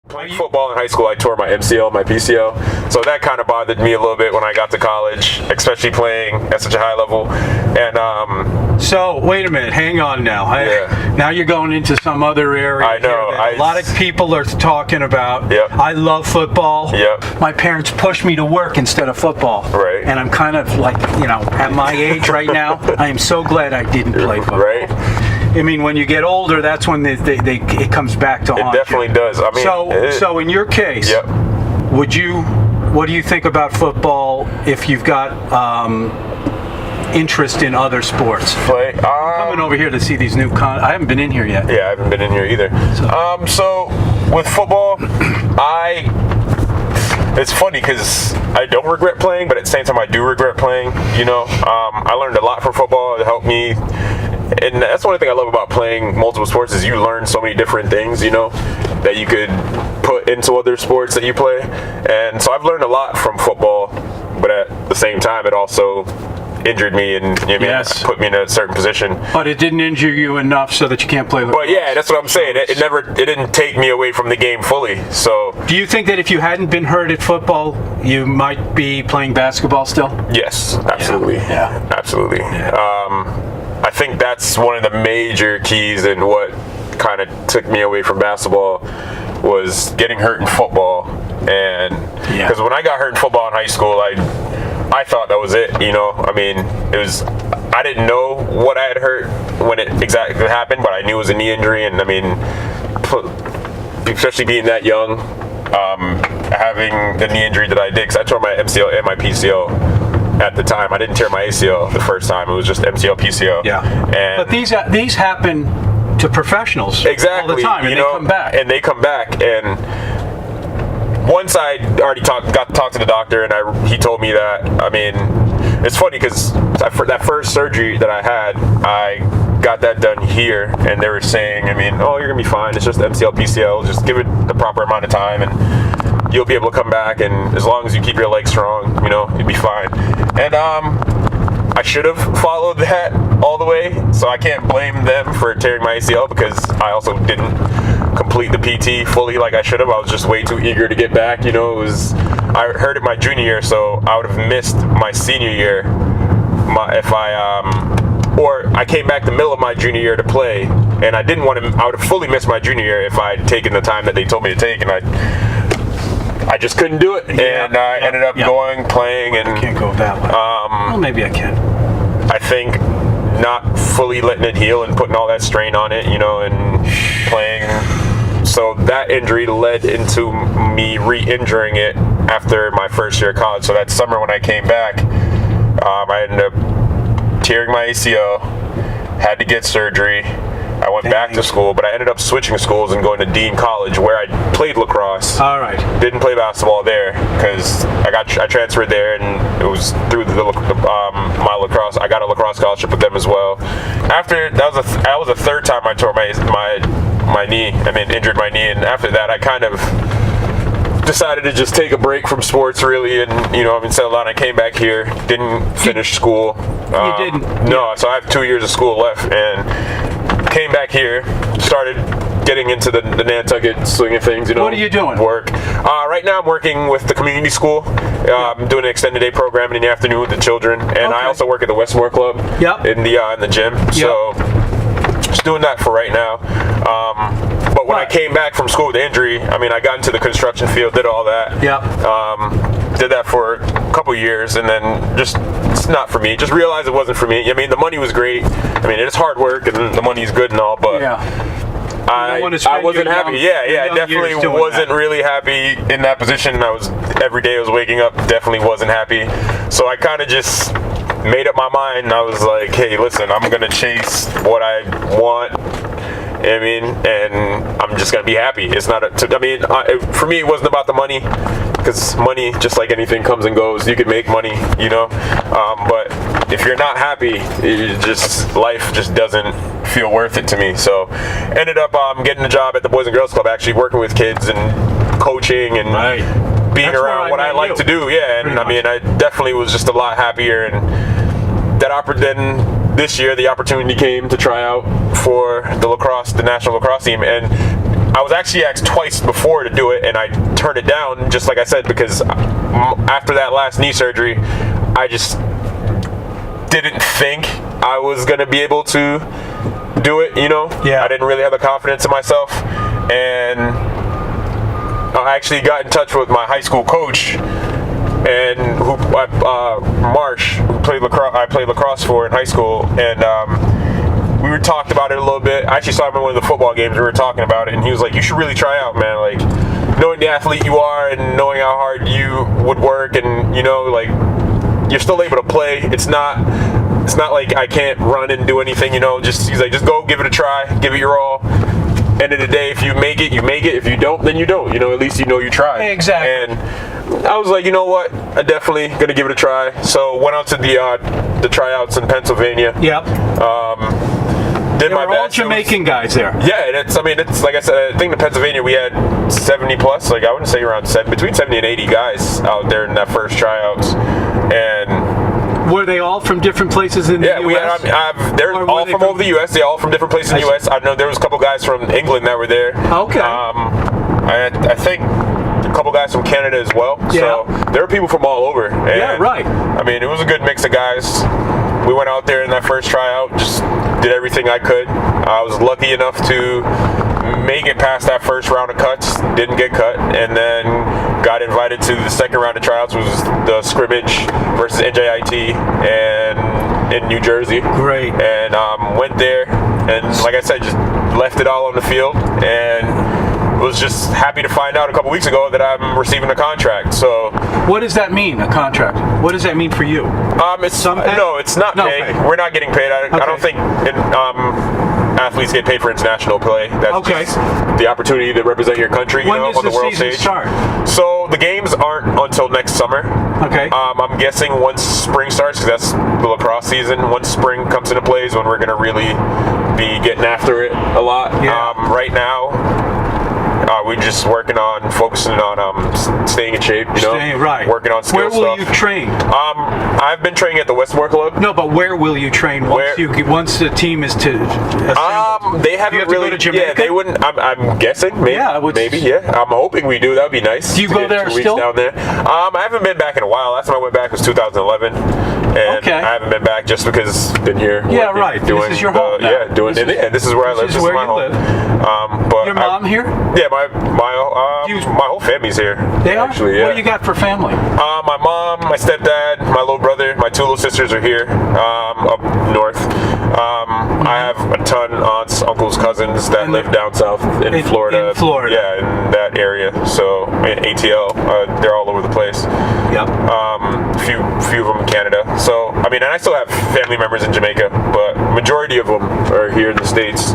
Playing football in high school, I tore my MCL, my PCL, so that kind of bothered me a little bit when I got to college, especially playing at such a high level. And so wait a minute, hang on now. Now you're going into some other area. I know. A lot of people are talking about. Yep. I love football. Yep. My parents pushed me to work instead of football. Right. And I'm kind of like, at my age right now, I am so glad I didn't play football. Right. I mean, when you get older, that's when it comes back to haunt you. It definitely does. I mean, so in your case, yep. what do you think about football if you've got interest in other sports? I'm coming over here to see these new I haven't been in here yet. Yeah, I haven't been in here either. So with football, it's funny because I don't regret playing, but at the same time I do regret playing. I learned a lot from football. It helped me. And that's one thing I love about playing multiple sports is you learn so many different things, that you could put into other sports that you play. And so I've learned a lot from football, but at the same time, it also injured me and put me in a certain position. But it didn't injure you enough so that you can't play lacrosse. But yeah, that's what I'm saying. It didn't take me away from the game fully. So do you think that if you hadn't been hurt at football, you might be playing basketball still? Yes, absolutely. Yeah. Absolutely. Yeah. I think that's one of the major keys in what kind of took me away from basketball was getting hurt in football. And because when I got hurt in football in high school, I thought that was it. I mean, I didn't know what I had hurt when it exactly happened, but I knew it was a knee injury. And I mean, especially being that young, having the knee injury that I did, because I tore my MCL and my PCL. At the time, I didn't tear my ACL the first time. It was just MCL, PCL. Yeah. But these happen to professionals exactly all the time, and they come back. And they come back. And once I already got to talk to the doctor, and he told me that. I mean, it's funny because that first surgery that I had, I got that done here, and they were saying, oh, you're gonna be fine. It's just MCL, PCL. Just give it the proper amount of time, and you'll be able to come back, and as long as you keep your legs strong, you'll be fine. And I should have followed that all the way, so I can't blame them for tearing my ACL because I also didn't complete the PT fully like I should have. I was just way too eager to get back. I hurt it my junior year, so I would have missed my senior year or I came back the middle of my junior year to play, and I didn't want to. I would have fully missed my junior year if I'd taken the time that they told me to take, and I just couldn't do it, and I ended up playing, and I can't go that way. Well, maybe I can. I think not fully letting it heal and putting all that strain on it, and playing. So that injury led into me re-injuring it after my first year of college. So that summer when I came back, I ended up tearing my ACL, had to get surgery. I went back to school, but I ended up switching schools and going to Dean College, where I played lacrosse. All right. Didn't play basketball there because I transferred there, and it was through my lacrosse. I got a lacrosse scholarship with them as well. After that was the third time I tore my knee. Injured my knee, and after that, I kind of decided to just take a break from sports, really, and settled down. I came back here, didn't finish school. You didn't? No, so I have 2 years of school left, and came back here, started getting into the Nantucket swing of things. What are you doing? Work. Right now I'm working with the community school. I'm doing an extended day program in the afternoon with the children, and I also work at the Westmore Club in the gym. Yep. So just doing that for right now. But when I came back from school with the injury, I got into the construction field, did all that. Did that for a couple years, and then it's not for me. Just realized it wasn't for me. The money was great. It's hard work, and the money's good and all, but I wasn't happy. I definitely wasn't really happy in that position. Every day I was waking up, definitely wasn't happy. So I kind of just made up my mind. I was like, hey, listen, I'm gonna chase what I want. And I'm just gonna be happy. It's not for me, it wasn't about the money, because money, just like anything, comes and goes. You can make money, but if you're not happy, life just doesn't feel worth it to me. So ended up getting a job at the Boys and Girls Club, actually working with kids and coaching and being around what I like to do. And I definitely was just a lot happier, and this year the opportunity came to try out for the national lacrosse team, and I was actually asked twice before to do it, and I turned it down, just like I said, because after that last knee surgery, I just didn't think I was going to be able to do it, you know? Yeah. I didn't really have the confidence in myself, and I actually got in touch with my high school coach, and Marsh, who I played lacrosse for in high school, and we talked about it a little bit. I actually saw him in one of the football games. We were talking about it, and he was like, "You should really try out, man. Like, knowing the athlete you are, and knowing how hard you would work, and you know, like, you're still able to play. It's not like I can't run and do anything. You know, he's like, just go, give it a try, give it your all. End of the day, if you make it, you make it. If you don't, then you don't. You know, at least you know you tried." Exactly. And I was like, you know what? I'm definitely gonna give it a try. So went out to the tryouts in Pennsylvania. Yep. Did There my were all best. Jamaican guys there. Yeah, and it's like I said, I think in Pennsylvania we had 70 plus, like I wouldn't say around between 70 and 80 guys out there in that first tryouts. And were they all from different places in the U.S.? They're all from over the U.S. They're all from different places in the U.S. I know there was a couple guys from England that were there. Okay. I think a couple guys from Canada as well. Yeah. So there were people from all over. And, yeah, right. I mean, it was a good mix of guys. We went out there in that first tryout, just did everything I could. I was lucky enough to make it past that first round of cuts, didn't get cut, and then got invited to the second round of tryouts, which was the scrimmage versus NJIT and in New Jersey. Great. And went there, and like I said, just left it all on the field, and was just happy to find out a couple weeks ago that I'm receiving a contract. So, what does that mean, a contract? What does that mean for you? It's some pay? No, it's not No pay. pay. We're not getting paid. I don't think athletes get paid for international play. That's just the opportunity to represent your country, when on does the world season stage. Start? So the games aren't until next summer. Okay. I'm guessing once spring starts, because that's the lacrosse season. Once spring comes into play is when we're going to really be getting after it a lot. Yeah. Right now, we're just focusing on staying in shape, right. Working on skill Where will stuff. you train? I've been training at the Westmore Club. No, but where will you train once the team is to assemble? They haven't you have really. To go to Jamaica? Yeah, they wouldn't. I'm guessing. Maybe. Yeah, maybe. Yeah, I'm hoping we do. That would be nice. Do you to go get there 2 weeks still? down there. I haven't been back in a while. Last time I went back was 2011, and Okay. I haven't been back just because I've been here. Yeah, working, right. Doing This is your home now. Yeah, doing it. Yeah, this is where I live. This is where my you home. live. But Your mom here? Yeah, my whole family's here. They are? Actually, yeah. What do you got for family? My mom, my stepdad, my little brother, my two little sisters are here up north. I have a ton of aunts, uncles, cousins that live down south in Florida. In Florida. Yeah, in that area. So in ATL, they're all over the place. Yep. Few of them in Canada. So I mean, and I still have family members in Jamaica, but majority of them are here in the States.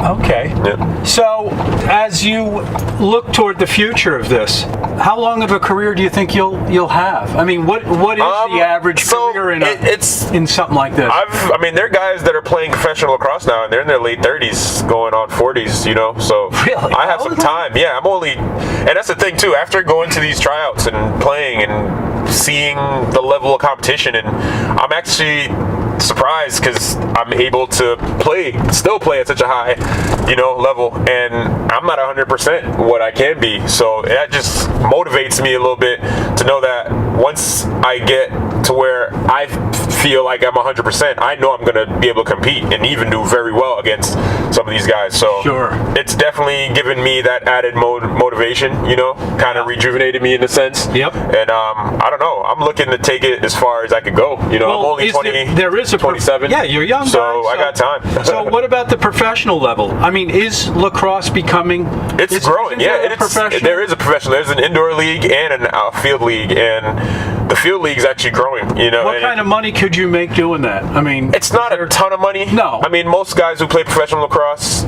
Okay. Yeah. So, as you look toward the future of this, how long of a career do you think you'll have? I mean, what is the average career in something like this? I mean, there are guys that are playing professional lacrosse now, and they're in their late 30s, going on 40s. So really? I have some time. Yeah, and that's the thing too. After going to these tryouts and playing and seeing the level of competition, and I'm actually surprised because I'm able to still play at such a high, level, and I'm not 100% what I can be. So that just motivates me a little bit to know that once I get to where I feel like I'm 100%, I know I'm going to be able to compete and even do very well against some of these guys. So sure. It's definitely given me that added motivation, kind of rejuvenated me in a sense. Yep. And I don't know. I'm looking to take it as far as I could go. I'm only 27. Yeah, you're young. So I got time. So what about the professional level? I mean, is lacrosse becoming? It's growing. Yeah, there is a professional. There's an indoor league and a field league, and the field league is actually growing. What kind of money could you make doing that? I mean, it's not a ton of money. No. I mean, most guys who play professional lacrosse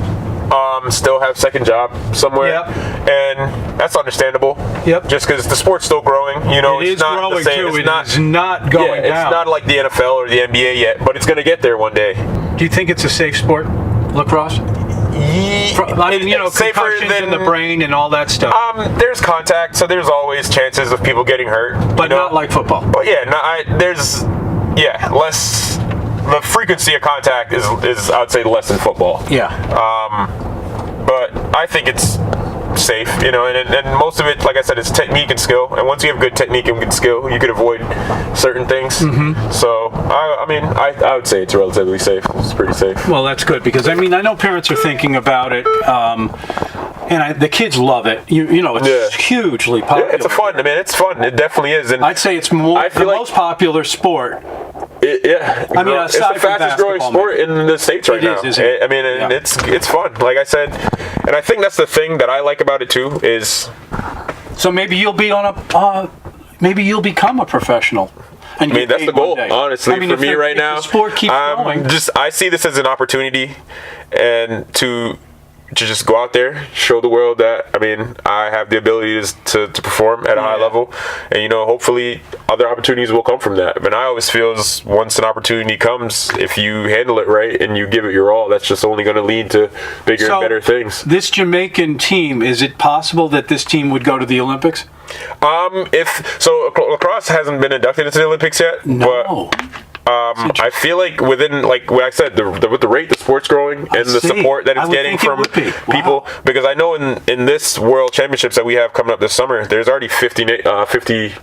still have second job somewhere. Yep. And that's understandable. Yep. Just because the sport's still growing. It it's is not growing the same. too. It's not going down. It's not like the NFL or the NBA yet, but it's going to get there one day. Do you think it's a safe sport, lacrosse? Concussions in the brain and all that stuff. There's contact, so there's always chances of people getting hurt. But not like football. But there's less. The frequency of contact is I would say less than football. Yeah. I think it's safe, you know, and most of it, like I said, it's technique and skill. And once you have good technique and good skill, you could avoid certain things. Mm-hmm. So, I would say it's relatively safe. It's pretty safe. Well, that's good because I know parents are thinking about it. And the kids love it. You know, it's hugely popular. Yeah, it's fun. It's fun. It definitely is. And I'd say it's the most popular sport. It's the fastest growing sport in the States right now. Isn't it? And it's fun. Like I said, and I think that's the thing that I like about it too is. So maybe you'll be maybe you'll become a professional. And that's the goal, honestly, for me right now. The sport keeps going. I see this as an opportunity, and to just go out there, show the world that I have the ability to perform at a high level, and hopefully other opportunities will come from that. I always feel is once an opportunity comes, if you handle it right and you give it your all, that's just only going to lead to bigger and better things. This Jamaican team, is it possible that this team would go to the Olympics? Lacrosse hasn't been inducted into the Olympics yet. No. But I feel like within, like I said, with the rate the sport's growing and the support that it's getting from people, because I know in this World Championships that we have coming up this summer, there's already 50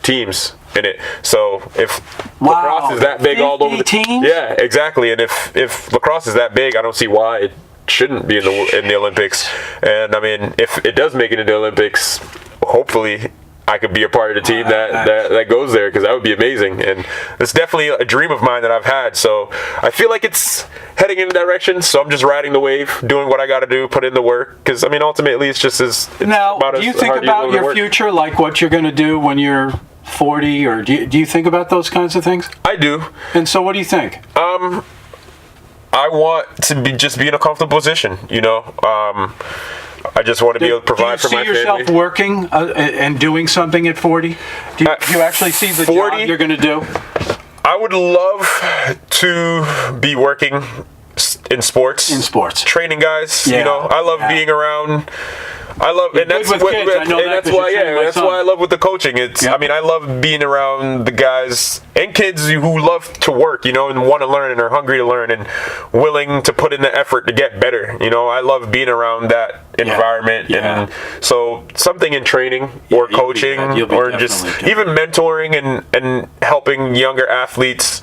teams in it. So if lacrosse is that big all over the teams? Yeah, exactly. And if lacrosse is that big, I don't see why it shouldn't be in the Olympics. And if it does make it into the Olympics, hopefully I could be a part of the team that goes there, because that would be amazing. And it's definitely a dream of mine that I've had. So I feel like it's heading in the direction. So I'm just riding the wave, doing what I got to do, put in the work. Because ultimately, it's just Now, do you think about your future, like what you're going to do when you're 40, or do you think about those kinds of things? I do. And so, what do you think? I want to be in a comfortable position. I just want to be able to provide for my family. Do you see yourself working and doing something at 40? Do you actually see the 40, job you're going to do? I would love to be working in sports. Training guys. Yeah. I love being around. And that's why I love with the coaching. I love being around the guys and kids who love to work, and want to learn and are hungry to learn and willing to put in the effort to get better. I love being around that environment. And so something in training or coaching or just even mentoring and helping younger athletes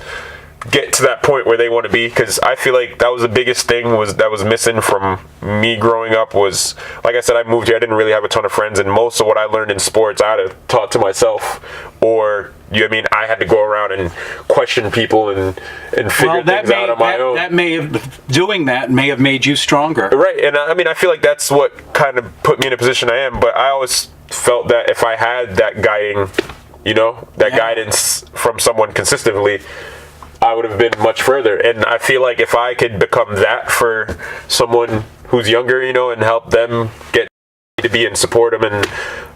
get to that point where they want to be, because I feel like that was the biggest thing that was missing from me growing up. Was, like I said, I moved here, I didn't really have a ton of friends, and most of what I learned in sports I had to taught to myself, or I had to go around and question people and figure things out on my own. Doing that may have made you stronger, right? And I feel like that's what kind of put me in a position I am. But I always felt that if I had that guiding, guidance from someone consistently, I would have been much further. And I feel like if I could become that for someone who's younger, and help them get to be and support them and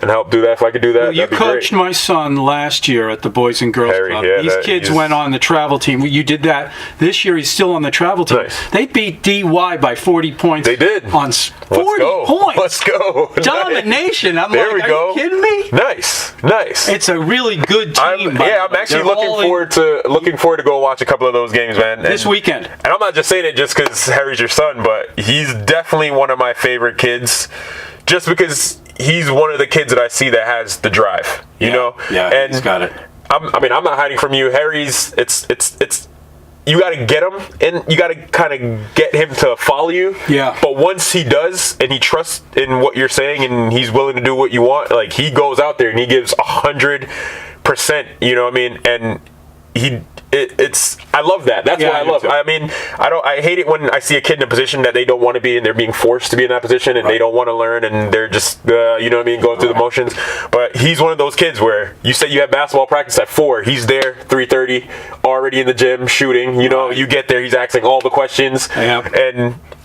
help do that, if I could do that, you coached my son last year at the Boys and Girls Club. These kids went on the travel team. You did that. This year he's still on the travel team. Nice. They beat DY by 40 points. They did. On 40 points. Let's go. Domination. Nice. Are you kidding me? Nice. It's a really good team. I'm actually looking forward to go watch a couple of those games, man. This weekend. And I'm not just saying it just because Harry's your son, but he's definitely one of my favorite kids, just because he's one of the kids that I see that has the drive, you know? Yeah, and he's got it. I'm not hiding from you. Harry's, you got to get him, and you got to kind of get him to follow you. Yeah. But once he does, and he trusts in what you're saying, and he's willing to do what you want, like, he goes out there and he gives 100%, you know what I mean? And I love that. That's what I love. I hate it when I see a kid in a position that they don't want to be, and they're being forced to be in that position, and they don't want to learn, and they're just, you know what I mean, going through the motions. But he's one of those kids where you say you have basketball practice at 4, he's there 3:30, already in the gym shooting. You get there, he's asking all the questions,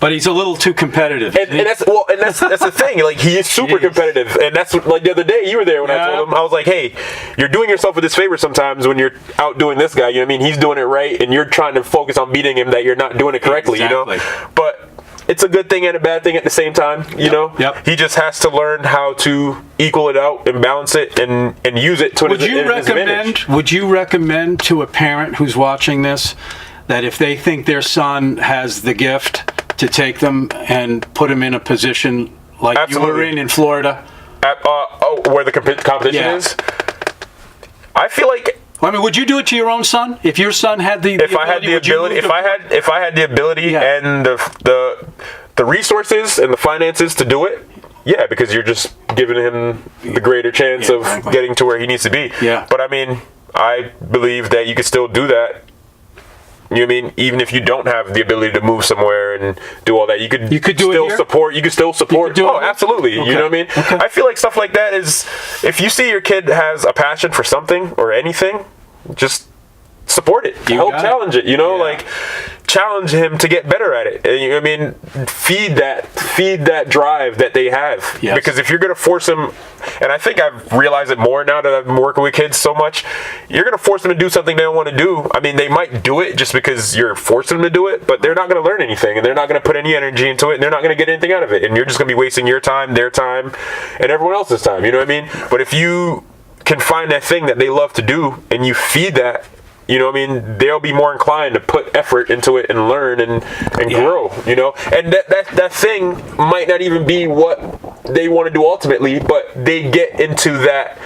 but he's a little too competitive. And that's the thing. Like, he is super competitive, and that's what, like, the other day you were there when I told him, I was like, hey, you're doing yourself a disfavor sometimes when you're out doing this guy. You know what I mean? He's doing it right, and you're trying to focus on beating him that you're not doing it correctly. Exactly. But it's a good thing and a bad thing at the same time. Yep. He just has to learn how to equal it out and balance it and use it to his advantage. Would you recommend to a parent who's watching this that if they think their son has the gift, to take them and put them in a position like Absolutely. you were in Florida? Where the competition is? I feel like. I mean, would you do it to your own son if your son had the? If I had the ability, if I had the ability and the resources and the finances to do it, yeah, because you're just giving him the greater chance of getting to where he needs to be. Yeah. But I mean, I believe that you could still do that. You know what I mean? Even if you don't have the ability to move somewhere and do all that, you could still support. You could still support. Oh, absolutely. Okay. You know what I mean? Okay. I feel like stuff like that is, if you see your kid has a passion for something or anything, just support it. Help challenge it. You know, like challenge him to get better at it. And, you know what I mean? Feed that drive that they have. Yes. Because if you're going to force them, and I think I've realized it more now that I've been working with kids so much, you're going to force them to do something they don't want to do. I mean, they might do it just because you're forcing them to do it, but they're not going to learn anything, and they're not going to put any energy into it, and they're not going to get anything out of it. And you're just going to be wasting your time, their time, and everyone else's time. You know what I mean? But if you can find that thing that they love to do and you feed that, you know what I mean, they'll be more inclined to put effort into it and learn and grow, you know? And that thing might not even be what they want to do ultimately, but they get into that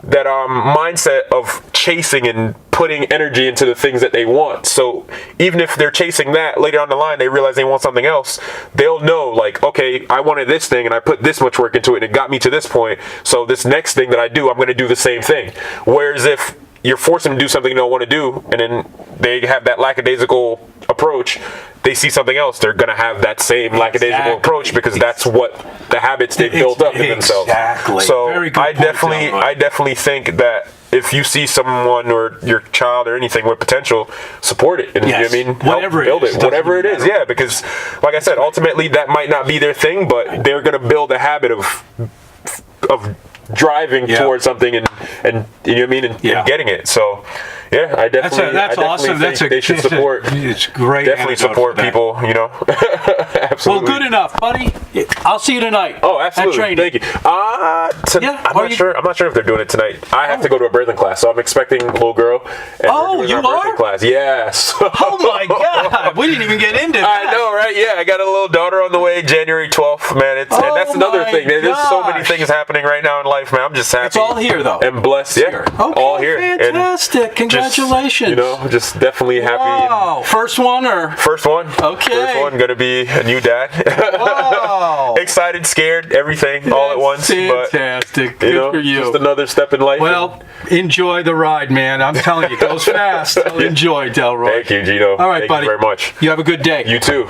mindset of chasing and putting energy into the things that they want. So even if they're chasing that, later on the line they realize they want something else, they'll know, like, okay, I wanted this thing and I put this much work into it and it got me to this point, so this next thing that I do, I'm going to do the same thing. Whereas if you're forcing them to do something they don't want to do, and then they have that lackadaisical approach, they see something else, they're going to have that same lackadaisical approach, because that's what the habits they've built up in themselves. So I definitely think that if you see someone or your child or anything with potential, support it. And, yes. You know what I mean? Whatever build it. Whatever it is, yeah. Because, like I said, ultimately that might not be their thing, but they're going to build a habit of driving towards something and you know what I mean, and getting it. So yeah, I definitely awesome. Think they should support. It's great. Definitely support people, you know. Absolutely. Well, good enough, buddy. I'll see you tonight. Oh, absolutely. Thank you. I'm not sure if they're doing it tonight. I have to go to a birthing class, so I'm expecting a little girl. And you are? Birthing class. Yes. Oh my God, we didn't even get into that. I know, right? Yeah, I got a little daughter on the way, January 12th, man. And that's another thing. There's so many things happening right now in life, man. I'm just happy. It's all here, though. And blessed. Yeah. Okay, all here. Fantastic. Congratulations. Just definitely happy. Wow. First one or? First one. Okay. First one, gonna be a new dad. Wow. Excited, scared, everything all at once. Fantastic. Good for you. Just another step in life. Well, enjoy the ride, man. I'm telling you, it goes fast. Enjoy, Delroy. Thank you, Gino. All right, buddy. Thank you very much. You have a good day. You too.